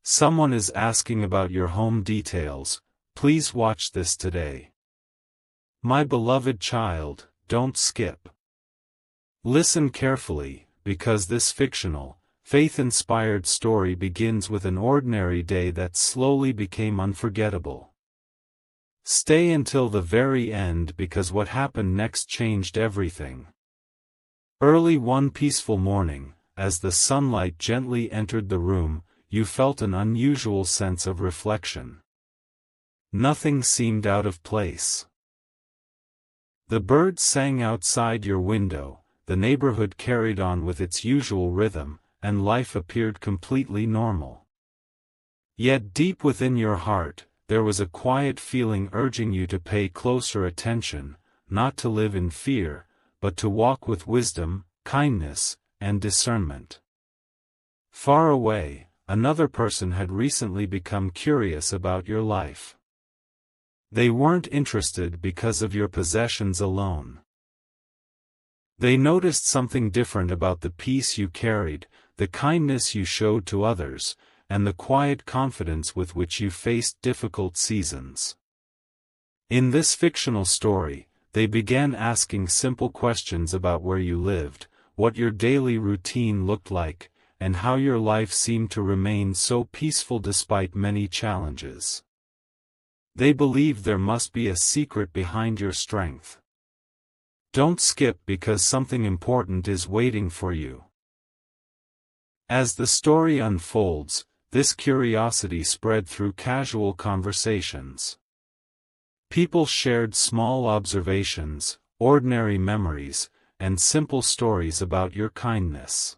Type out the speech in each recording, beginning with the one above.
Someone is asking about your home details. Please watch this today. My beloved child, don't skip. Listen carefully, because this fictional, faith-inspired story begins with an ordinary day that slowly became unforgettable. Stay until the very end because what happened next changed everything. Early one peaceful morning, as the sunlight gently entered the room, you felt an unusual sense of reflection. Nothing seemed out of place. The birds sang outside your window, the neighborhood carried on with its usual rhythm, and life appeared completely normal. Yet deep within your heart, there was a quiet feeling urging you to pay closer attention, not to live in fear, but to walk with wisdom, kindness, and discernment. Far away, another person had recently become curious about your life. They weren't interested because of your possessions alone. They noticed something different about the peace you carried, the kindness you showed to others, and the quiet confidence with which you faced difficult seasons. In this fictional story, they began asking simple questions about where you lived, what your daily routine looked like, and how your life seemed to remain so peaceful despite many challenges. They believed there must be a secret behind your strength. Don't skip because something important is waiting for you. As the story unfolds, this curiosity spread through casual conversations. People shared small observations, ordinary memories, and simple stories about your kindness.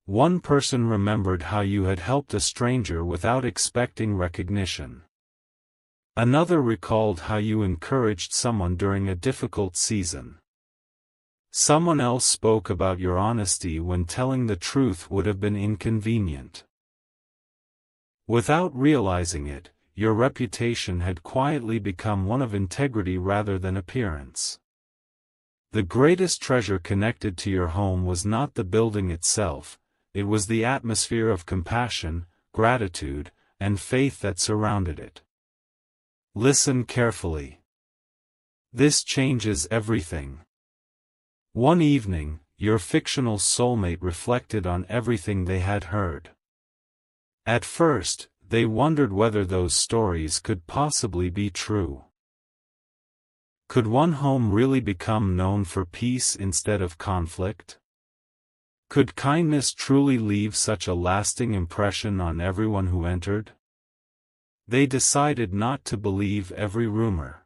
One person remembered how you had helped a stranger without expecting recognition. Another recalled how you encouraged someone during a difficult season. Someone else spoke about your honesty when telling the truth would have been inconvenient. Without realizing it, your reputation had quietly become one of integrity rather than appearance. The greatest treasure connected to your home was not the building itself, it was the atmosphere of compassion, gratitude, and faith that surrounded it. Listen carefully. This changes everything. One evening, your fictional soulmate reflected on everything they had heard. At first, they wondered whether those stories could possibly be true. Could one home really become known for peace instead of conflict? Could kindness truly leave such a lasting impression on everyone who entered? They decided not to believe every rumor.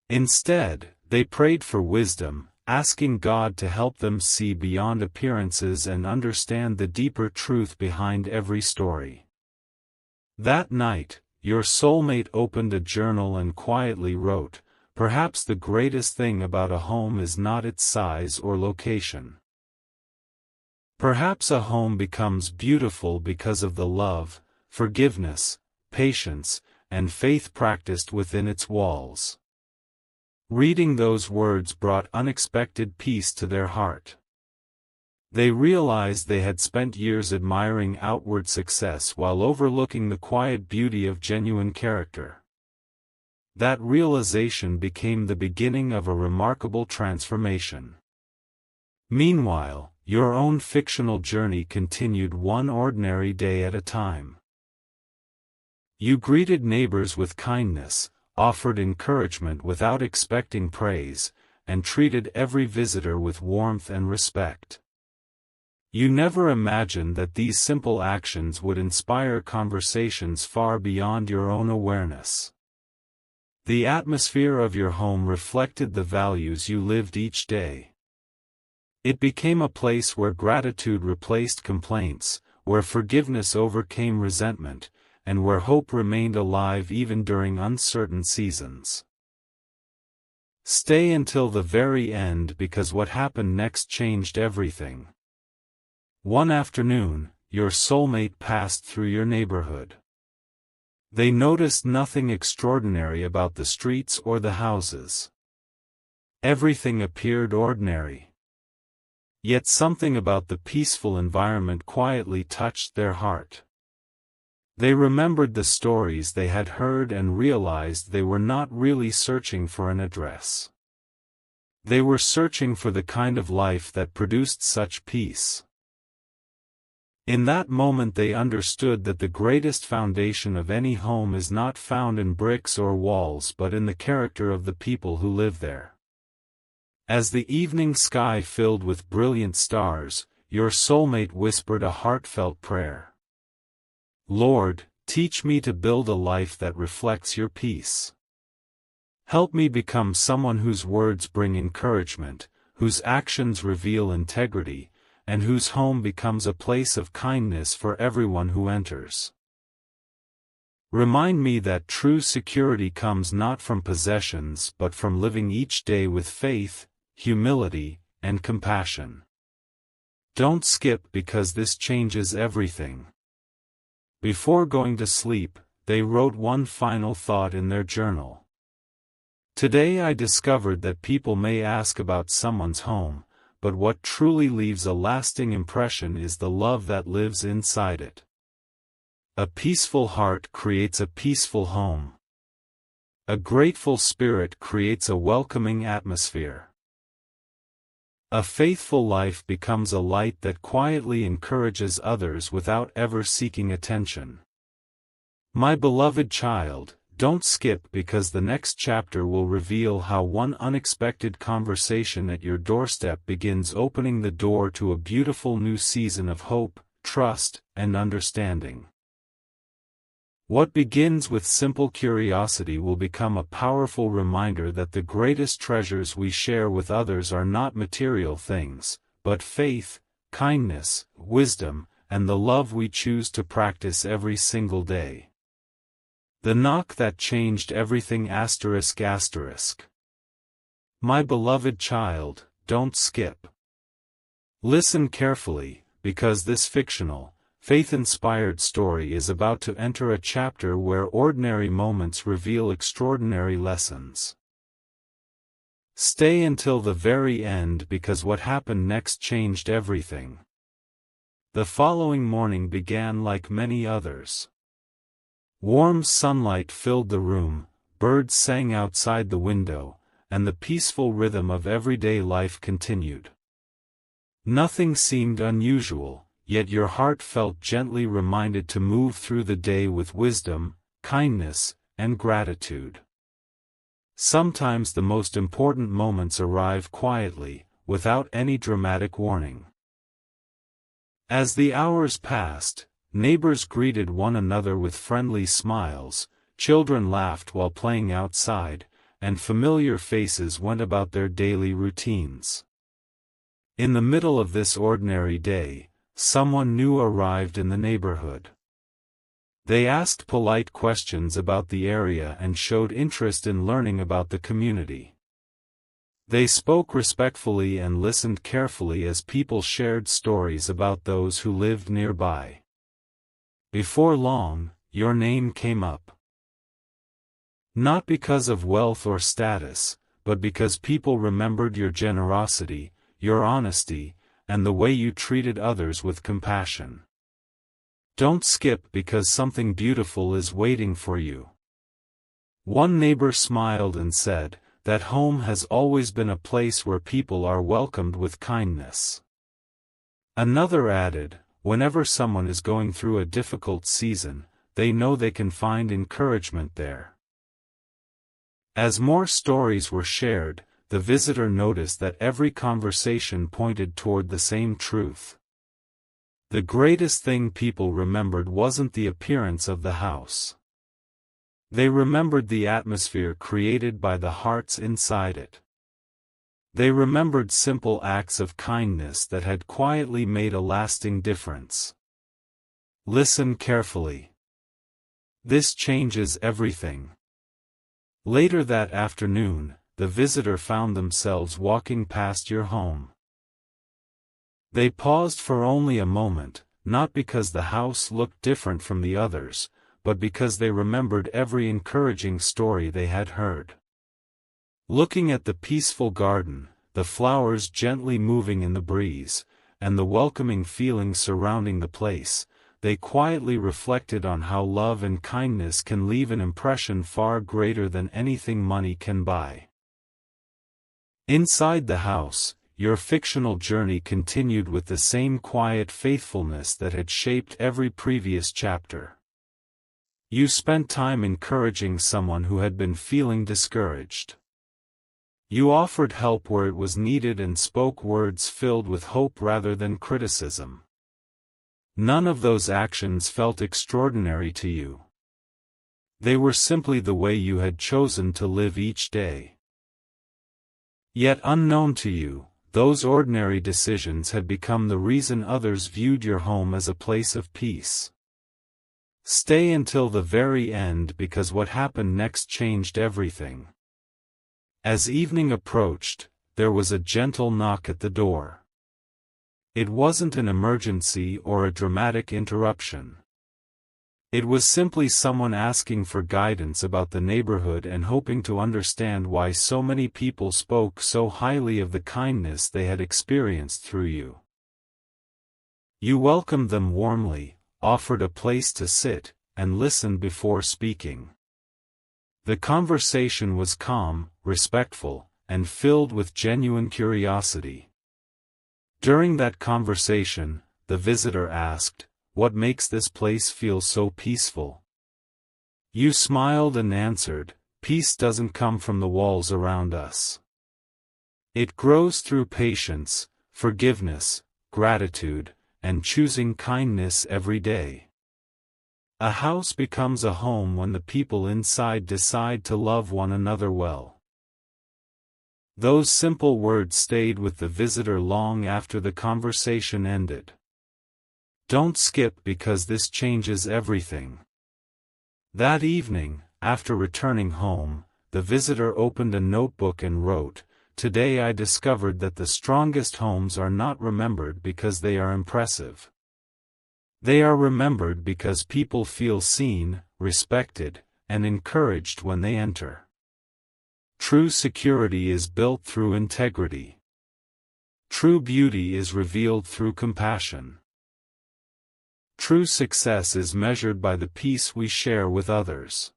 Instead, they prayed for wisdom, asking God to help them see beyond appearances and understand the deeper truth behind every story. That night, your soulmate opened a journal and quietly wrote, "Perhaps the greatest thing about a home is not its size or location. Perhaps a home becomes beautiful because of the love, forgiveness, patience, and faith practiced within its walls." Reading those words brought unexpected peace to their heart. They realized they had spent years admiring outward success while overlooking the quiet beauty of genuine character. That realization became the beginning of a remarkable transformation. Meanwhile, your own fictional journey continued one ordinary day at a time. You greeted neighbors with kindness, offered encouragement without expecting praise, and treated every visitor with warmth and respect. You never imagined that these simple actions would inspire conversations far beyond your own awareness. The atmosphere of your home reflected the values you lived each day. It became a place where gratitude replaced complaints, where forgiveness overcame resentment, and where hope remained alive even during uncertain seasons. Stay until the very end because what happened next changed everything. One afternoon, your soulmate passed through your neighborhood. They noticed nothing extraordinary about the streets or the houses. Everything appeared ordinary. Yet something about the peaceful environment quietly touched their heart. They remembered the stories they had heard and realized they were not really searching for an address. They were searching for the kind of life that produced such peace. In that moment they understood that the greatest foundation of any home is not found in bricks or walls but in the character of the people who live there. As the evening sky filled with brilliant stars, your soulmate whispered a heartfelt prayer. Lord, teach me to build a life that reflects your peace. Help me become someone whose words bring encouragement, whose actions reveal integrity, and whose home becomes a place of kindness for everyone who enters. Remind me that true security comes not from possessions but from living each day with faith, humility, and compassion. Don't skip because this changes everything. Before going to sleep, they wrote one final thought in their journal. Today I discovered that people may ask about someone's home, but what truly leaves a lasting impression is the love that lives inside it. A peaceful heart creates a peaceful home. A grateful spirit creates a welcoming atmosphere. A faithful life becomes a light that quietly encourages others without ever seeking attention. My beloved child, don't skip because the next chapter will reveal how one unexpected conversation at your doorstep begins opening the door to a beautiful new season of hope, trust, and understanding. What begins with simple curiosity will become a powerful reminder that the greatest treasures we share with others are not material things, but faith, kindness, wisdom, and the love we choose to practice every single day. The knock that changed everything ****. My beloved child, don't skip. Listen carefully, because this fictional, faith-inspired story is about to enter a chapter where ordinary moments reveal extraordinary lessons. Stay until the very end because what happened next changed everything. The following morning began like many others. Warm sunlight filled the room, birds sang outside the window, and the peaceful rhythm of everyday life continued. Nothing seemed unusual, yet your heart felt gently reminded to move through the day with wisdom, kindness, and gratitude. Sometimes the most important moments arrive quietly, without any dramatic warning. As the hours passed, neighbors greeted one another with friendly smiles, children laughed while playing outside, and familiar faces went about their daily routines. In the middle of this ordinary day, someone new arrived in the neighborhood. They asked polite questions about the area and showed interest in learning about the community. They spoke respectfully and listened carefully as people shared stories about those who lived nearby. Before long, your name came up. Not because of wealth or status, but because people remembered your generosity, your honesty, and the way you treated others with compassion. Don't skip because something beautiful is waiting for you. One neighbor smiled and said, "That home has always been a place where people are welcomed with kindness." Another added, "Whenever someone is going through a difficult season, they know they can find encouragement there." As more stories were shared, the visitor noticed that every conversation pointed toward the same truth. The greatest thing people remembered wasn't the appearance of the house. They remembered the atmosphere created by the hearts inside it. They remembered simple acts of kindness that had quietly made a lasting difference. Listen carefully. This changes everything. Later that afternoon, the visitor found themselves walking past your home. They paused for only a moment, not because the house looked different from the others, but because they remembered every encouraging story they had heard. Looking at the peaceful garden, the flowers gently moving in the breeze, and the welcoming feeling surrounding the place, they quietly reflected on how love and kindness can leave an impression far greater than anything money can buy. Inside the house, your fictional journey continued with the same quiet faithfulness that had shaped every previous chapter. You spent time encouraging someone who had been feeling discouraged. You offered help where it was needed and spoke words filled with hope rather than criticism. None of those actions felt extraordinary to you. They were simply the way you had chosen to live each day. Yet unknown to you, those ordinary decisions had become the reason others viewed your home as a place of peace. Stay until the very end because what happened next changed everything. As evening approached, there was a gentle knock at the door. It wasn't an emergency or a dramatic interruption. It was simply someone asking for guidance about the neighborhood and hoping to understand why so many people spoke so highly of the kindness they had experienced through you. You welcomed them warmly, offered a place to sit, and listened before speaking. The conversation was calm, respectful, and filled with genuine curiosity. During that conversation, the visitor asked, "What makes this place feel so peaceful?" You smiled and answered, "Peace doesn't come from the walls around us. It grows through patience, forgiveness, gratitude, and choosing kindness every day." A house becomes a home when the people inside decide to love one another well. Those simple words stayed with the visitor long after the conversation ended. Don't skip because this changes everything. That evening, after returning home, the visitor opened a notebook and wrote, "Today I discovered that the strongest homes are not remembered because they are impressive. They are remembered because people feel seen, respected, and encouraged when they enter. True security is built through integrity. True beauty is revealed through compassion. True success is measured by the peace we share with others."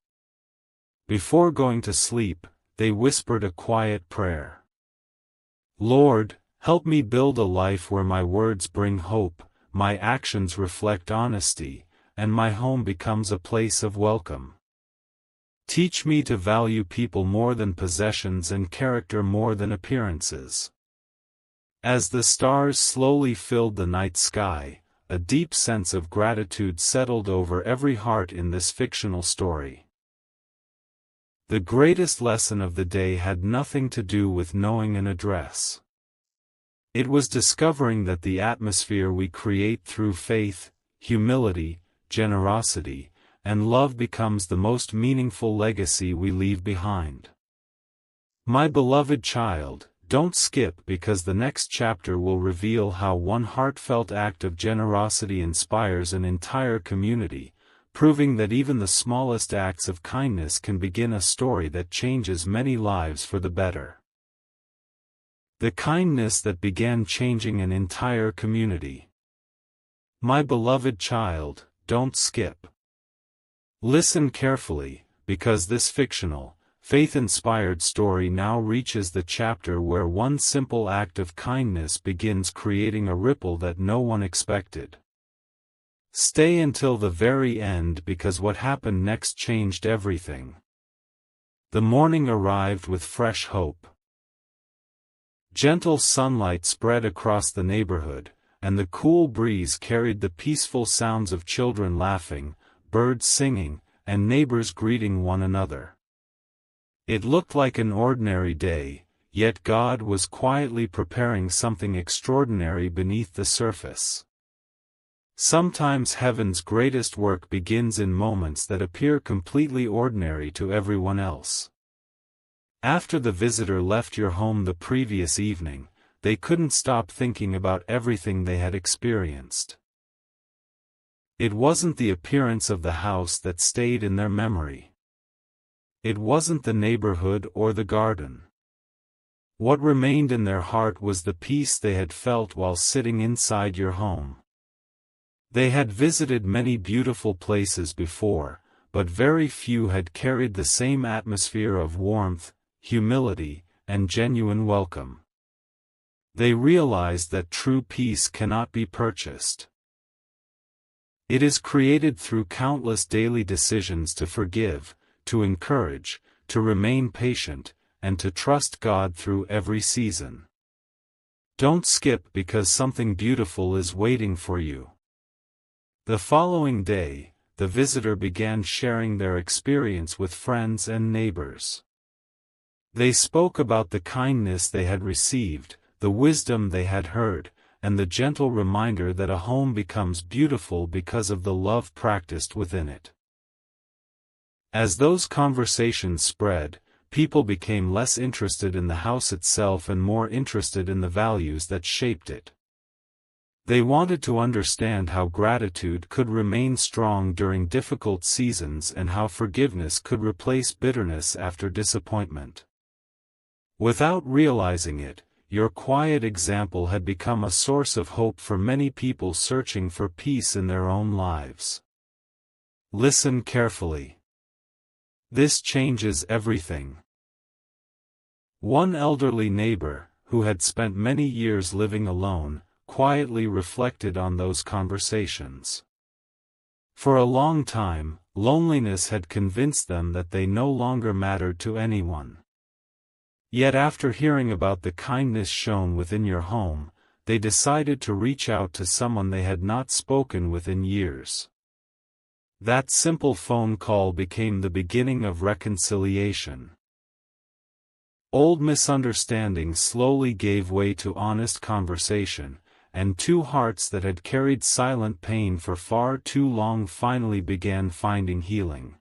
Before going to sleep, they whispered a quiet prayer. "Lord, help me build a life where my words bring hope, my actions reflect honesty, and my home becomes a place of welcome. Teach me to value people more than possessions and character more than appearances." As the stars slowly filled the night sky, a deep sense of gratitude settled over every heart in this fictional story. The greatest lesson of the day had nothing to do with knowing an address. It was discovering that the atmosphere we create through faith, humility, generosity, and love becomes the most meaningful legacy we leave behind. My beloved child, don't skip because the next chapter will reveal how one heartfelt act of generosity inspires an entire community, proving that even the smallest acts of kindness can begin a story that changes many lives for the better. The kindness that began changing an entire community. My beloved child, don't skip. Listen carefully, because this fictional, faith-inspired story now reaches the chapter where one simple act of kindness begins creating a ripple that no one expected. Stay until the very end because what happened next changed everything. The morning arrived with fresh hope. Gentle sunlight spread across the neighborhood, and the cool breeze carried the peaceful sounds of children laughing, birds singing, and neighbors greeting one another. It looked like an ordinary day, yet God was quietly preparing something extraordinary beneath the surface. Sometimes heaven's greatest work begins in moments that appear completely ordinary to everyone else. After the visitor left your home the previous evening, they couldn't stop thinking about everything they had experienced. It wasn't the appearance of the house that stayed in their memory. It wasn't the neighborhood or the garden. What remained in their heart was the peace they had felt while sitting inside your home. They had visited many beautiful places before, but very few had carried the same atmosphere of warmth, humility, and genuine welcome. They realized that true peace cannot be purchased. It is created through countless daily decisions to forgive, to encourage, to remain patient, and to trust God through every season. Don't skip because something beautiful is waiting for you. The following day, the visitor began sharing their experience with friends and neighbors. They spoke about the kindness they had received, the wisdom they had heard, and the gentle reminder that a home becomes beautiful because of the love practiced within it. As those conversations spread, people became less interested in the house itself and more interested in the values that shaped it. They wanted to understand how gratitude could remain strong during difficult seasons and how forgiveness could replace bitterness after disappointment. Without realizing it, your quiet example had become a source of hope for many people searching for peace in their own lives. Listen carefully. This changes everything. One elderly neighbor, who had spent many years living alone, quietly reflected on those conversations. For a long time, loneliness had convinced them that they no longer mattered to anyone. Yet after hearing about the kindness shown within your home, they decided to reach out to someone they had not spoken with in years. That simple phone call became the beginning of reconciliation. Old misunderstandings slowly gave way to honest conversation, and two hearts that had carried silent pain for far too long finally began finding healing.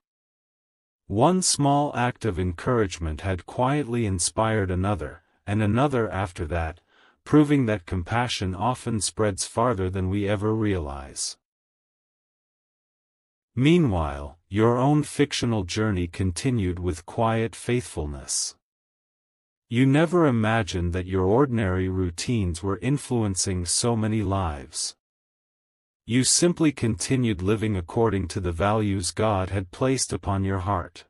One small act of encouragement had quietly inspired another, and another after that, proving that compassion often spreads farther than we ever realize. Meanwhile, your own fictional journey continued with quiet faithfulness. You never imagined that your ordinary routines were influencing so many lives. You simply continued living according to the values God had placed upon your heart.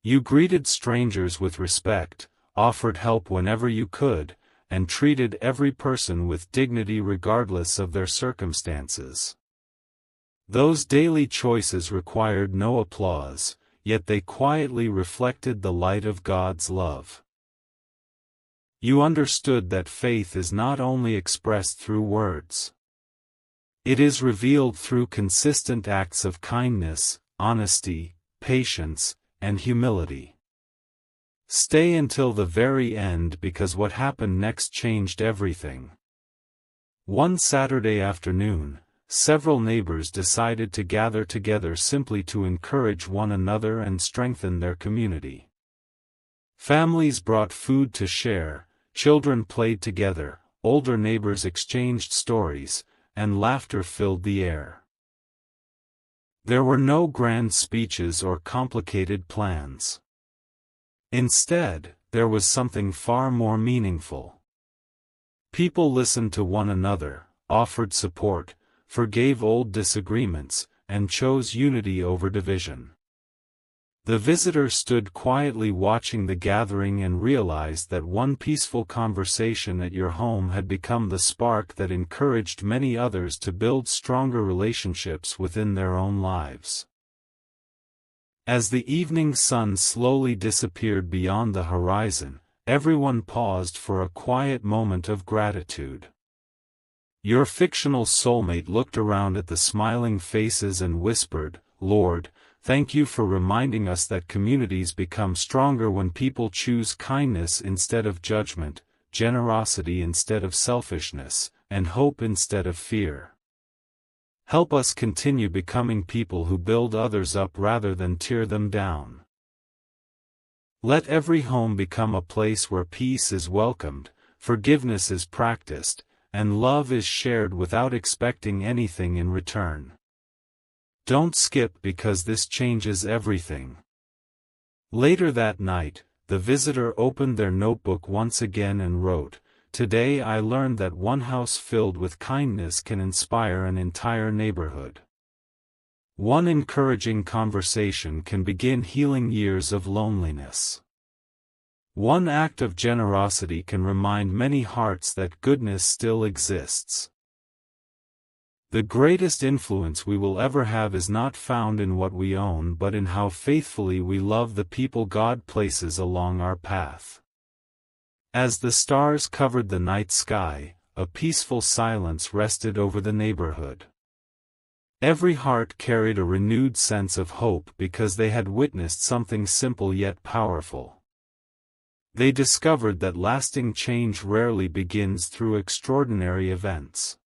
You greeted strangers with respect, offered help whenever you could, and treated every person with dignity regardless of their circumstances. Those daily choices required no applause, yet they quietly reflected the light of God's love. You understood that faith is not only expressed through words. It is revealed through consistent acts of kindness, honesty, patience, and humility. Stay until the very end because what happened next changed everything. One Saturday afternoon, several neighbors decided to gather together simply to encourage one another and strengthen their community. Families brought food to share, children played together, older neighbors exchanged stories, and laughter filled the air. There were no grand speeches or complicated plans. Instead, there was something far more meaningful. People listened to one another, offered support, forgave old disagreements, and chose unity over division. The visitor stood quietly watching the gathering and realized that one peaceful conversation at your home had become the spark that encouraged many others to build stronger relationships within their own lives. As the evening sun slowly disappeared beyond the horizon, everyone paused for a quiet moment of gratitude. Your fictional soulmate looked around at the smiling faces and whispered, "Lord, thank you for reminding us that communities become stronger when people choose kindness instead of judgment, generosity instead of selfishness, and hope instead of fear. Help us continue becoming people who build others up rather than tear them down. Let every home become a place where peace is welcomed, forgiveness is practiced, and love is shared without expecting anything in return." Don't skip because this changes everything. Later that night, the visitor opened their notebook once again and wrote, today I learned that one house filled with kindness can inspire an entire neighborhood. One encouraging conversation can begin healing years of loneliness. One act of generosity can remind many hearts that goodness still exists. The greatest influence we will ever have is not found in what we own but in how faithfully we love the people God places along our path. As the stars covered the night sky, a peaceful silence rested over the neighborhood. Every heart carried a renewed sense of hope because they had witnessed something simple yet powerful. They discovered that lasting change rarely begins through extraordinary events.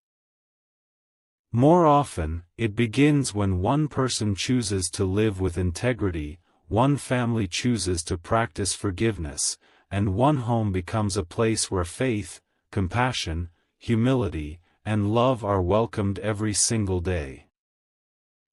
More often, it begins when one person chooses to live with integrity, one family chooses to practice forgiveness, and one home becomes a place where faith, compassion, humility, and love are welcomed every single day.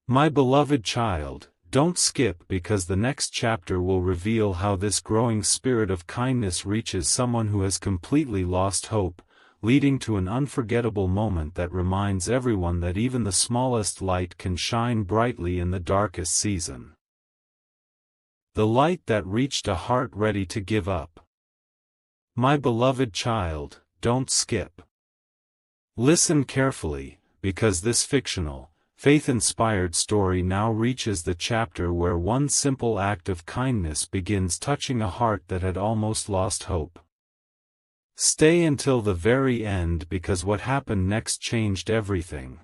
My beloved child, don't skip because the next chapter will reveal how this growing spirit of kindness reaches someone who has completely lost hope, leading to an unforgettable moment that reminds everyone that even the smallest light can shine brightly in the darkest season. The light that reached a heart ready to give up. My beloved child, don't skip. Listen carefully, because this fictional, faith-inspired story now reaches the chapter where one simple act of kindness begins touching a heart that had almost lost hope. Stay until the very end because what happened next changed everything.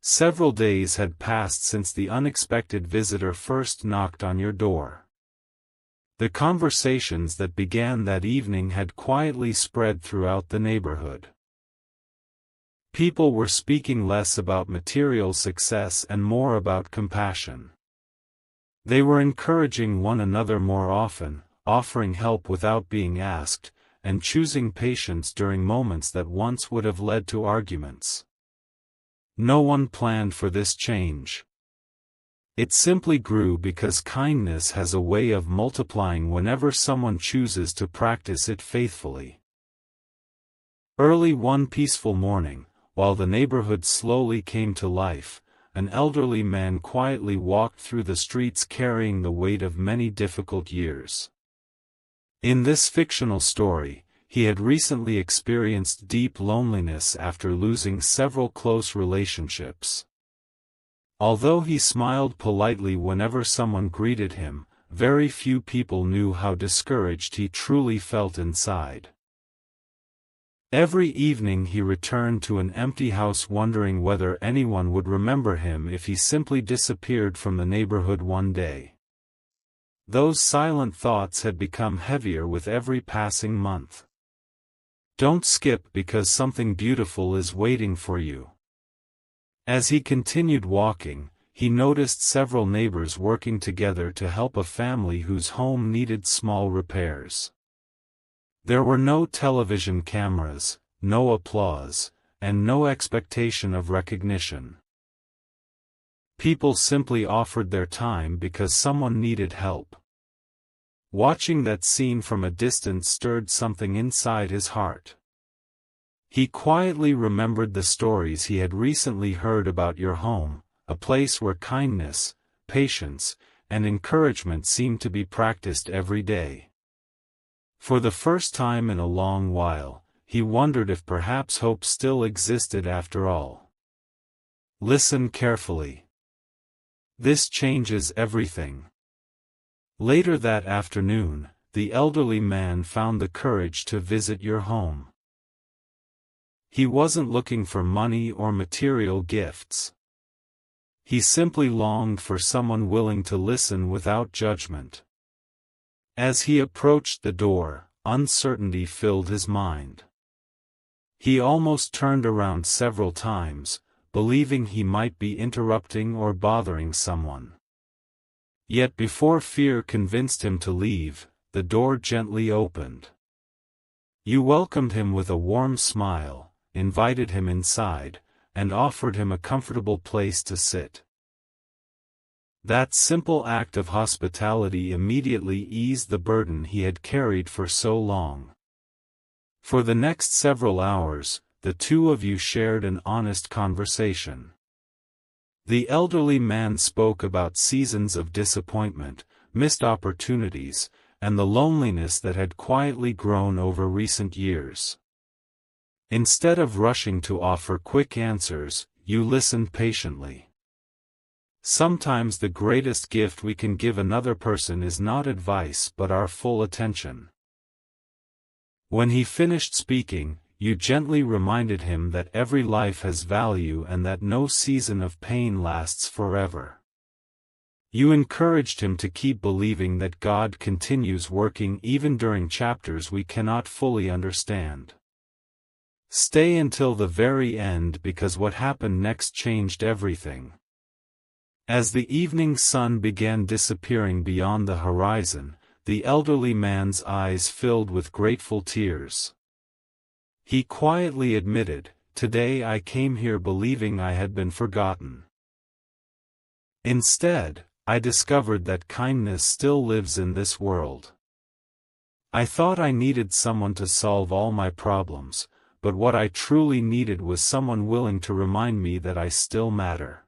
Several days had passed since the unexpected visitor first knocked on your door. The conversations that began that evening had quietly spread throughout the neighborhood. People were speaking less about material success and more about compassion. They were encouraging one another more often, offering help without being asked, and choosing patience during moments that once would have led to arguments. No one planned for this change. It simply grew because kindness has a way of multiplying whenever someone chooses to practice it faithfully. Early one peaceful morning, while the neighborhood slowly came to life, an elderly man quietly walked through the streets carrying the weight of many difficult years. In this fictional story, he had recently experienced deep loneliness after losing several close relationships. Although he smiled politely whenever someone greeted him, very few people knew how discouraged he truly felt inside. Every evening he returned to an empty house wondering whether anyone would remember him if he simply disappeared from the neighborhood one day. Those silent thoughts had become heavier with every passing month. Don't skip because something beautiful is waiting for you. As he continued walking, he noticed several neighbors working together to help a family whose home needed small repairs. There were no television cameras, no applause, and no expectation of recognition. People simply offered their time because someone needed help. Watching that scene from a distance stirred something inside his heart. He quietly remembered the stories he had recently heard about your home, a place where kindness, patience, and encouragement seemed to be practiced every day. For the first time in a long while, he wondered if perhaps hope still existed after all. Listen carefully. This changes everything. Later that afternoon, the elderly man found the courage to visit your home. He wasn't looking for money or material gifts. He simply longed for someone willing to listen without judgment. As he approached the door, uncertainty filled his mind. He almost turned around several times, believing he might be interrupting or bothering someone. Yet before fear convinced him to leave, the door gently opened. You welcomed him with a warm smile, invited him inside, and offered him a comfortable place to sit. That simple act of hospitality immediately eased the burden he had carried for so long. For the next several hours, the two of you shared an honest conversation. The elderly man spoke about seasons of disappointment, missed opportunities, and the loneliness that had quietly grown over recent years. Instead of rushing to offer quick answers, you listened patiently. Sometimes the greatest gift we can give another person is not advice but our full attention. When he finished speaking, you gently reminded him that every life has value and that no season of pain lasts forever. You encouraged him to keep believing that God continues working even during chapters we cannot fully understand. Stay until the very end because what happened next changed everything. As the evening sun began disappearing beyond the horizon, the elderly man's eyes filled with grateful tears. He quietly admitted, "Today I came here believing I had been forgotten. Instead, I discovered that kindness still lives in this world. I thought I needed someone to solve all my problems, but what I truly needed was someone willing to remind me that I still matter."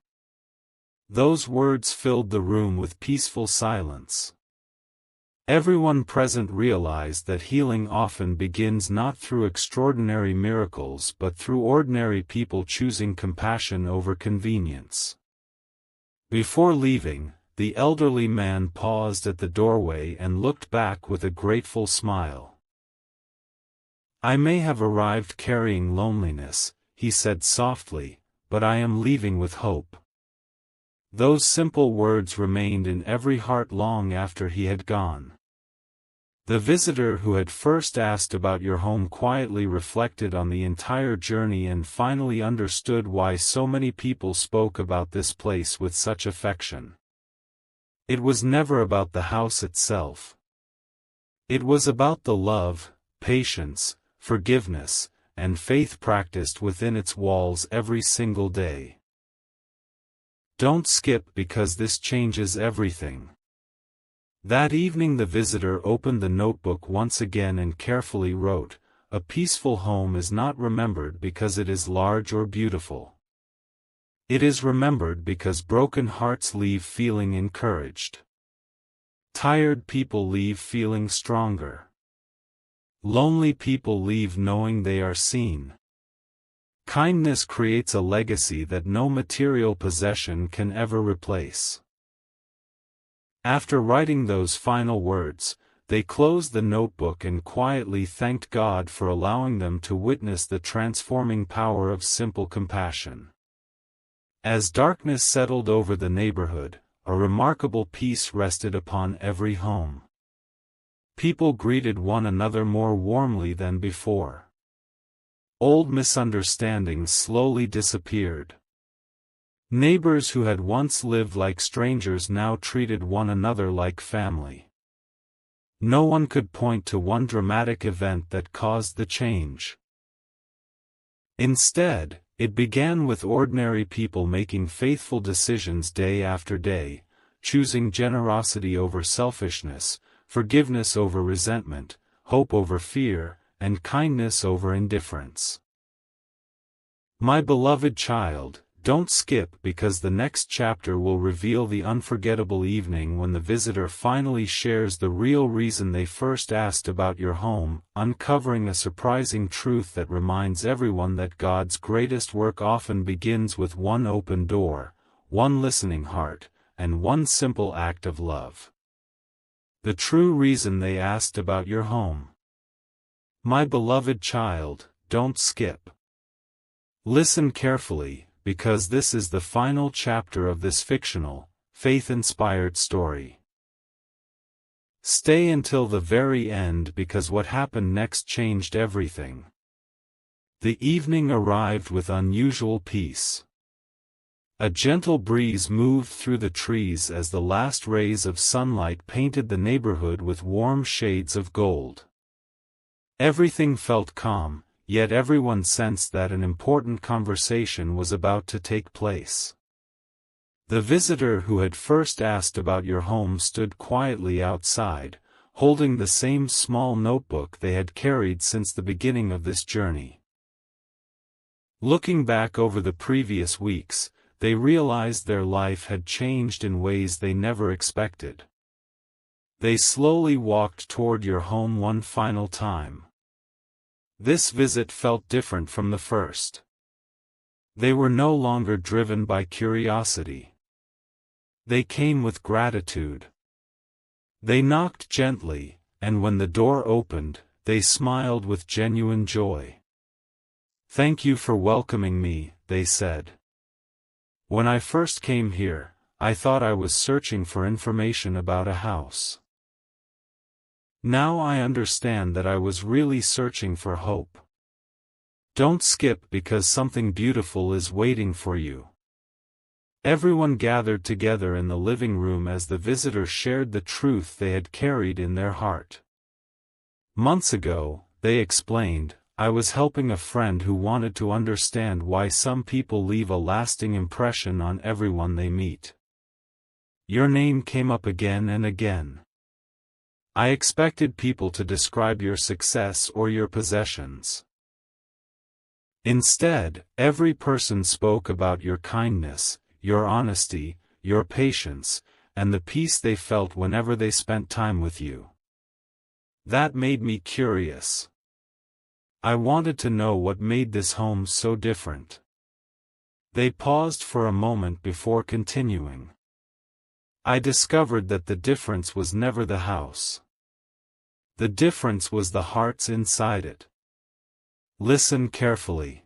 Those words filled the room with peaceful silence. Everyone present realized that healing often begins not through extraordinary miracles but through ordinary people choosing compassion over convenience. Before leaving, the elderly man paused at the doorway and looked back with a grateful smile. "I may have arrived carrying loneliness," he said softly, "but I am leaving with hope." Those simple words remained in every heart long after he had gone. The visitor who had first asked about your home quietly reflected on the entire journey and finally understood why so many people spoke about this place with such affection. It was never about the house itself. It was about the love, patience, forgiveness, and faith practiced within its walls every single day. Don't skip because this changes everything. That evening the visitor opened the notebook once again and carefully wrote, "A peaceful home is not remembered because it is large or beautiful. It is remembered because broken hearts leave feeling encouraged. Tired people leave feeling stronger. Lonely people leave knowing they are seen. Kindness creates a legacy that no material possession can ever replace." After writing those final words, they closed the notebook and quietly thanked God for allowing them to witness the transforming power of simple compassion. As darkness settled over the neighborhood, a remarkable peace rested upon every home. People greeted one another more warmly than before. Old misunderstandings slowly disappeared. Neighbors who had once lived like strangers now treated one another like family. No one could point to one dramatic event that caused the change. Instead, it began with ordinary people making faithful decisions day after day, choosing generosity over selfishness, forgiveness over resentment, hope over fear, and kindness over indifference. My beloved child, don't skip because the next chapter will reveal the unforgettable evening when the visitor finally shares the real reason they first asked about your home, uncovering a surprising truth that reminds everyone that God's greatest work often begins with one open door, one listening heart, and one simple act of love. The true reason they asked about your home. My beloved child, don't skip. Listen carefully, because this is the final chapter of this fictional, faith-inspired story. Stay until the very end because what happened next changed everything. The evening arrived with unusual peace. A gentle breeze moved through the trees as the last rays of sunlight painted the neighborhood with warm shades of gold. Everything felt calm, yet everyone sensed that an important conversation was about to take place. The visitor who had first asked about your home stood quietly outside, holding the same small notebook they had carried since the beginning of this journey. Looking back over the previous weeks, they realized their life had changed in ways they never expected. They slowly walked toward your home one final time. This visit felt different from the first. They were no longer driven by curiosity. They came with gratitude. They knocked gently, and when the door opened, they smiled with genuine joy. "Thank you for welcoming me," they said. "When I first came here, I thought I was searching for information about a house. Now I understand that I was really searching for hope. Don't skip because something beautiful is waiting for you." Everyone gathered together in the living room as the visitor shared the truth they had carried in their heart. "Months ago," they explained, "I was helping a friend who wanted to understand why some people leave a lasting impression on everyone they meet. Your name came up again and again. I expected people to describe your success or your possessions. Instead, every person spoke about your kindness, your honesty, your patience, and the peace they felt whenever they spent time with you. That made me curious. I wanted to know what made this home so different." They paused for a moment before continuing. "I discovered that the difference was never the house. The difference was the hearts inside it. Listen carefully.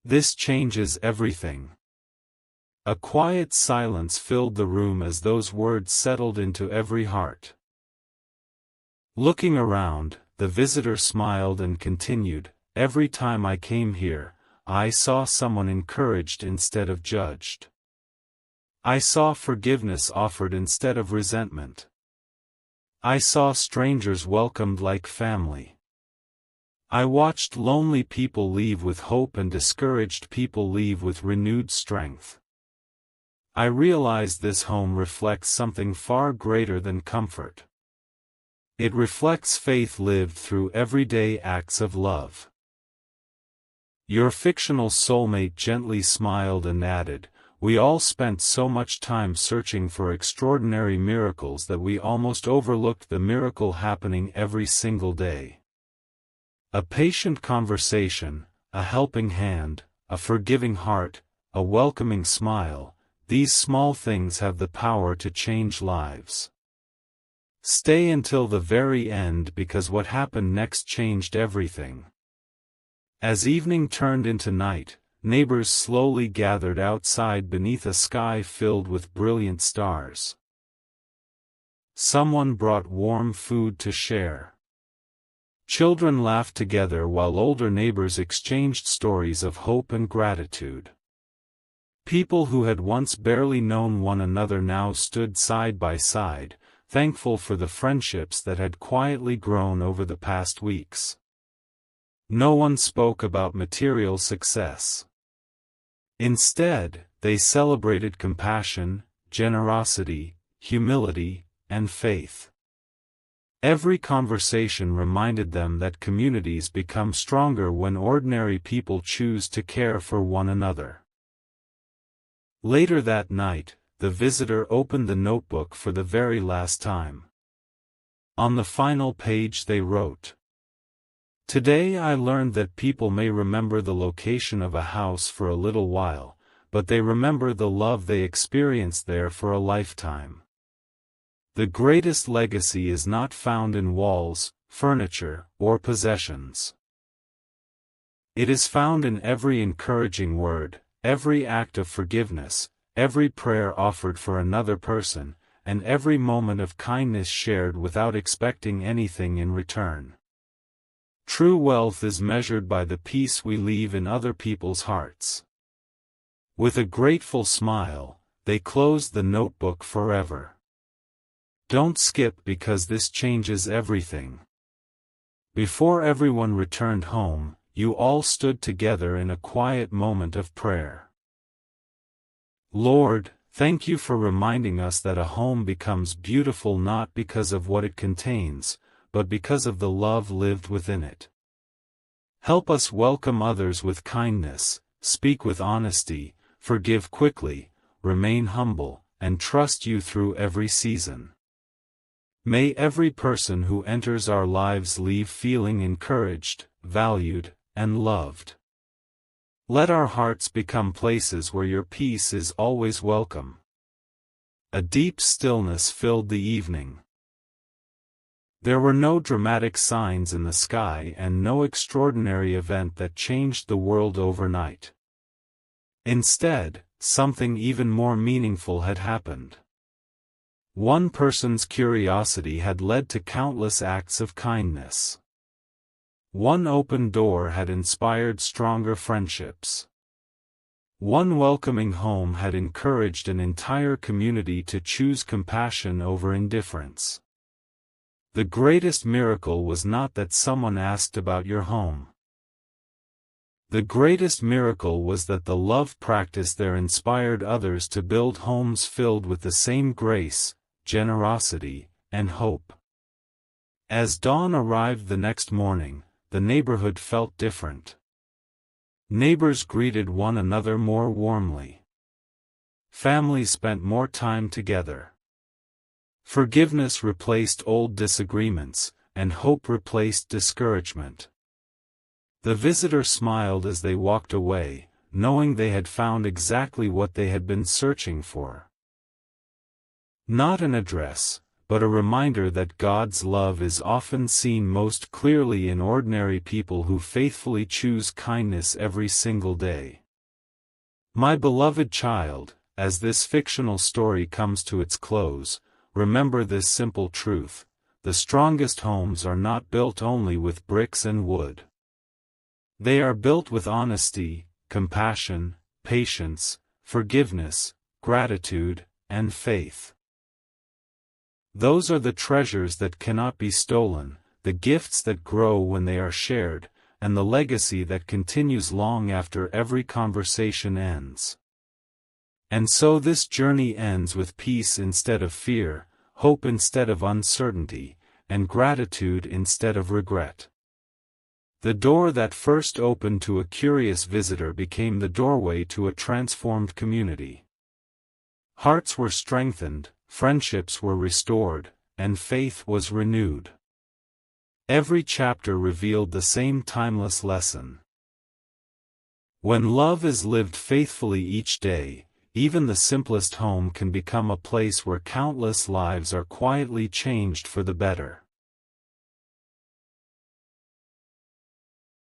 This changes everything." A quiet silence filled the room as those words settled into every heart. Looking around, the visitor smiled and continued, "Every time I came here, I saw someone encouraged instead of judged. I saw forgiveness offered instead of resentment. I saw strangers welcomed like family. I watched lonely people leave with hope and discouraged people leave with renewed strength. I realized this home reflects something far greater than comfort. It reflects faith lived through everyday acts of love." Your fictional soulmate gently smiled and added, "We all spent so much time searching for extraordinary miracles that we almost overlooked the miracle happening every single day. A patient conversation, a helping hand, a forgiving heart, a welcoming smile, these small things have the power to change lives. Stay until the very end because what happened next changed everything." As evening turned into night, neighbors slowly gathered outside beneath a sky filled with brilliant stars. Someone brought warm food to share. Children laughed together while older neighbors exchanged stories of hope and gratitude. People who had once barely known one another now stood side by side, thankful for the friendships that had quietly grown over the past weeks. No one spoke about material success. Instead, they celebrated compassion, generosity, humility, and faith. Every conversation reminded them that communities become stronger when ordinary people choose to care for one another. Later that night, the visitor opened the notebook for the very last time. On the final page they wrote, "Today I learned that people may remember the location of a house for a little while, but they remember the love they experienced there for a lifetime. The greatest legacy is not found in walls, furniture, or possessions. It is found in every encouraging word, every act of forgiveness, every prayer offered for another person, and every moment of kindness shared without expecting anything in return. True wealth is measured by the peace we leave in other people's hearts." With a grateful smile, they closed the notebook forever. Don't skip because this changes everything. Before everyone returned home, you all stood together in a quiet moment of prayer. "Lord, Thank you for reminding us that a home becomes beautiful not because of what it contains, but because of the love lived within it. Help us welcome others with kindness, speak with honesty, forgive quickly, remain humble, and trust you through every season. May every person who enters our lives leave feeling encouraged, valued, and loved. Let our hearts become places where your peace is always welcome. A deep stillness filled the evening. There were no dramatic signs in the sky and no extraordinary event that changed the world overnight. Instead, something even more meaningful had happened. One person's curiosity had led to countless acts of kindness. One open door had inspired stronger friendships. One welcoming home had encouraged an entire community to choose compassion over indifference. The greatest miracle was not that someone asked about your home. The greatest miracle was that the love practice there inspired others to build homes filled with the same grace, generosity, and hope. As dawn arrived the next morning, the neighborhood felt different. Neighbors greeted one another more warmly. Families spent more time together. Forgiveness replaced old disagreements, and hope replaced discouragement. The visitor smiled as they walked away, knowing they had found exactly what they had been searching for. Not an address, but a reminder that God's love is often seen most clearly in ordinary people who faithfully choose kindness every single day. My beloved child, as this fictional story comes to its close, remember this simple truth: the strongest homes are not built only with bricks and wood. They are built with honesty, compassion, patience, forgiveness, gratitude, and faith. Those are the treasures that cannot be stolen, the gifts that grow when they are shared, and the legacy that continues long after every conversation ends. And so this journey ends with peace instead of fear, hope instead of uncertainty, and gratitude instead of regret. The door that first opened to a curious visitor became the doorway to a transformed community. Hearts were strengthened, friendships were restored, and faith was renewed. Every chapter revealed the same timeless lesson. When love is lived faithfully each day, even the simplest home can become a place where countless lives are quietly changed for the better.